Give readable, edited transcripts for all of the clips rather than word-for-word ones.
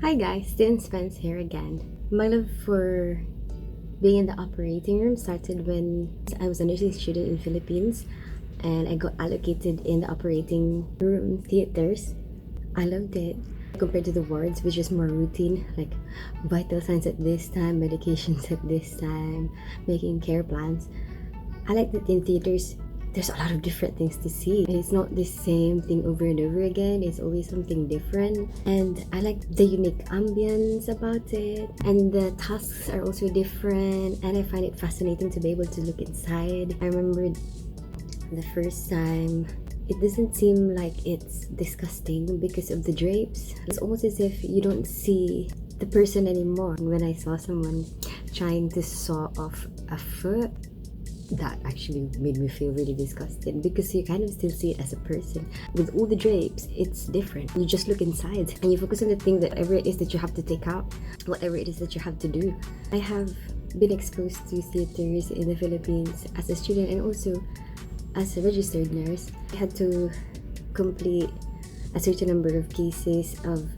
Hi guys, Tin Spence here again. My love for being in the operating room started when I was a nursing student in Philippines and I got allocated in the operating room theaters. I loved it compared to the wards, which is more routine, like vital signs at this time, medications at this time, making care plans. I like that in theaters there's a lot of different things to see. It's not the same thing over and over again. It's always something different. And I like the unique ambience about it. And the tasks are also different. And I find it fascinating to be able to look inside. I remember the first time, it doesn't seem like it's disgusting because of the drapes. It's almost as if you don't see the person anymore. When I saw someone trying to saw off a foot, that actually made me feel really disgusted because you kind of still see it as a person. With all the drapes, it's different. You just look inside and you focus on the thing, that whatever it is that you have to take out, whatever it is that you have to do. I have been exposed to theaters in the Philippines as a student and also as a registered nurse. I had to complete a certain number of cases of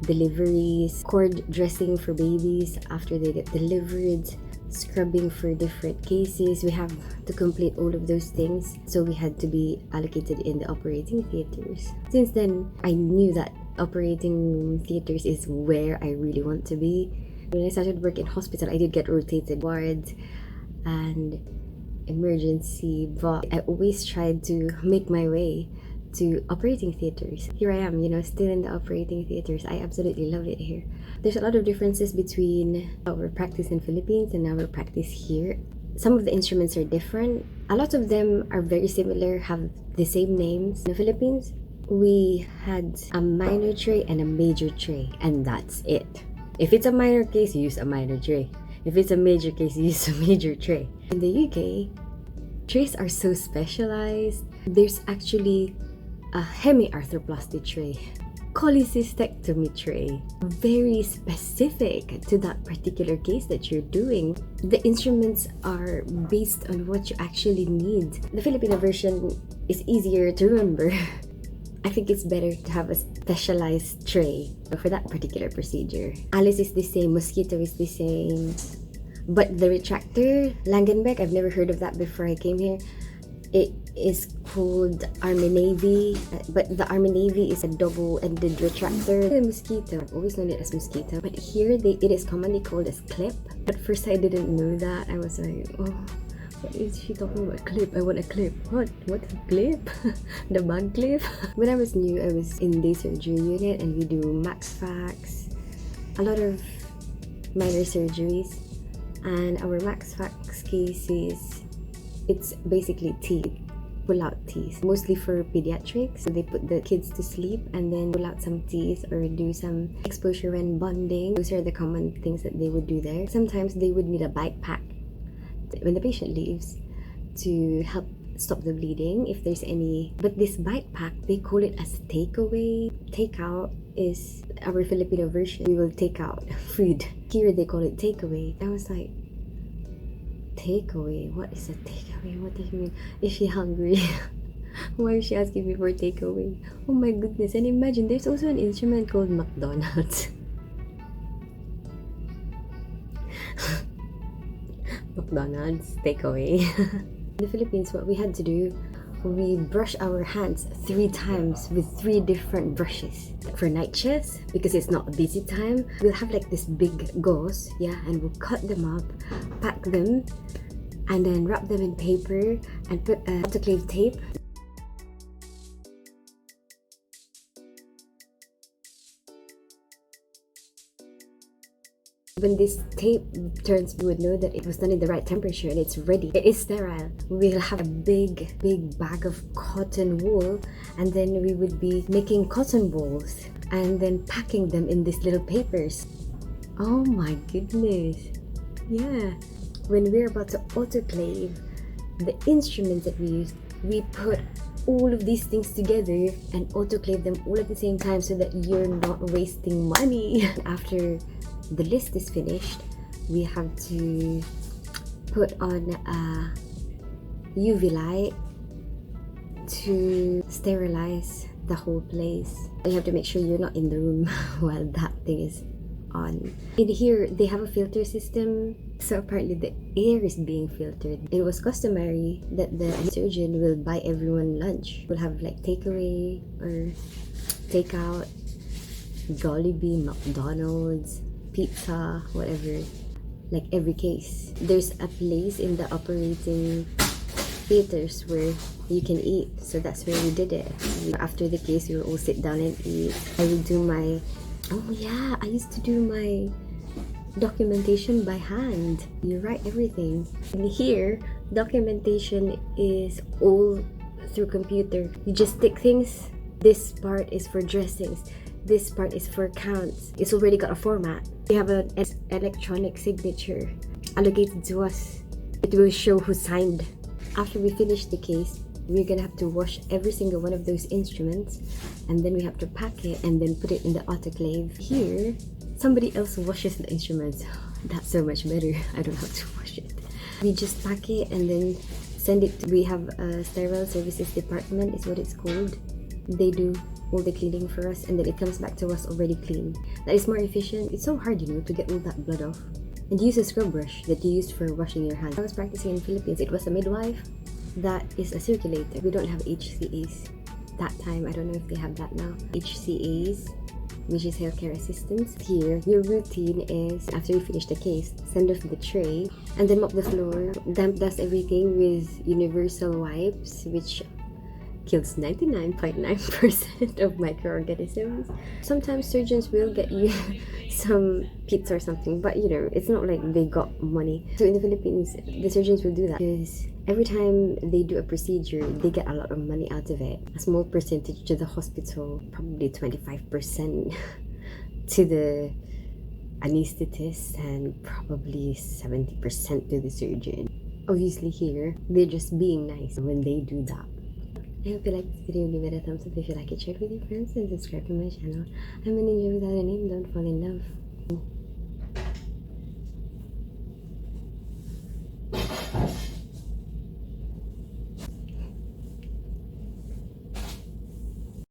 deliveries, cord dressing for babies after they get delivered, scrubbing for different cases. We have to complete all of those things, so we had to be allocated in the operating theaters. Since then, I knew that operating theaters is where I really want to be. When I started work in hospital, I did get rotated wards and emergency, but I always tried to make my way to operating theaters. Here I am, still in the operating theaters. I absolutely love it here. There's a lot of differences between our practice in Philippines and our practice here. Some of the instruments are different. A lot of them are very similar, have the same names. In the Philippines, we had a minor tray and a major tray, and that's it. If it's a minor case, you use a minor tray. If it's a major case, you use a major tray. In the UK, trays are so specialized. There's actually a hemiarthroplasty tray, cholecystectomy tray, very specific to that particular case that you're doing. The instruments are based on what you actually need. The Filipino version is easier to remember. I think it's better to have a specialized tray for that particular procedure. Alice is the same, mosquito is the same, but the retractor, Langenbeck, I've never heard of that before I came here. It is called Army Navy, but the Army Navy is a double-ended retractor. The mosquito, I've always known it as mosquito, but here it is commonly called as clip. At first I didn't know that. I was like, oh, what is she talking about? Clip, I want a clip. What a clip? The bug clip? When I was new, I was in day surgery unit and we do max fax, a lot of minor surgeries, and our max fax cases, it's basically teeth, pull out teeth, mostly for pediatrics. So they put the kids to sleep and then pull out some teeth or do some exposure and bonding. Those are the common things that they would do there. Sometimes they would need a bite pack when the patient leaves to help stop the bleeding if there's any. But this bite pack, they call it as takeaway. Takeout is our Filipino version. We will take out food. Here they call it takeaway. I was like, takeaway? What is a takeaway? What does it mean? Is she hungry? Why is she asking me for takeaway? Oh my goodness. And imagine, there's also an instrument called McDonald's. McDonald's takeaway. In the Philippines, what we had to do, we brush our hands 3 times with 3 different brushes. For night shifts, because it's not a busy time, we'll have like this big gauze, and we'll cut them up, pack them, and then wrap them in paper and put autoclave tape. When this tape turns, we would know that it was done in the right temperature and it's ready. It is sterile. We'll have a big bag of cotton wool, and then we would be making cotton balls and then packing them in these little papers. Oh my goodness. Yeah. When we're about to autoclave, the instruments that we use, we put all of these things together and autoclave them all at the same time so that you're not wasting money. After the list is finished, we have to put on a UV light to sterilize the whole place. You have to make sure you're not in the room while that thing is on. In here, they have a filter system, so apparently the air is being filtered. It was customary that the surgeon will buy everyone lunch. We'll have like takeaway or takeout, Jollibee, McDonald's, pizza, whatever. Like every case, there's a place in the operating theaters where you can eat, so that's where we did it. After the case, we will all sit down and eat. I will do my, oh yeah, I used to do my documentation by hand. You write everything. And here, documentation is all through computer. You just tick things. This part is for dressings. This part is for counts. It's already got a format. We have an electronic signature allocated to us. It will show who signed. After we finish the case, we're gonna have to wash every single one of those instruments, and then we have to pack it and then put it in the autoclave. Here, somebody else washes the instruments. That's so much better. I don't have to wash it. We just pack it and then send it. We have a sterile services department, is what it's called. They do all the cleaning for us, and then it comes back to us already clean. That is more efficient. It's so hard, to get all that blood off. And use a scrub brush that you used for washing your hands. I was practicing in the Philippines. It was a midwife. That is a circulator. We don't have HCAs. That time, I don't know if they have that now. HCAs, which is healthcare assistants. Here, your routine is, after you finish the case, send off the tray, and then mop the floor, damp dust everything with universal wipes, which kills 99.9% of microorganisms. Sometimes surgeons will get you some pizza or something, but it's not like they got money. So in the Philippines, the surgeons will do that because every time they do a procedure, they get a lot of money out of it. A small percentage to the hospital, probably 25% to the anesthetist, and probably 70% to the surgeon. Obviously here, they're just being nice when they do that. I hope you liked this video. Give it a thumbs up if you like it, share it with your friends, and subscribe to my channel. I'm an Enjoy without a name. Don't fall in love.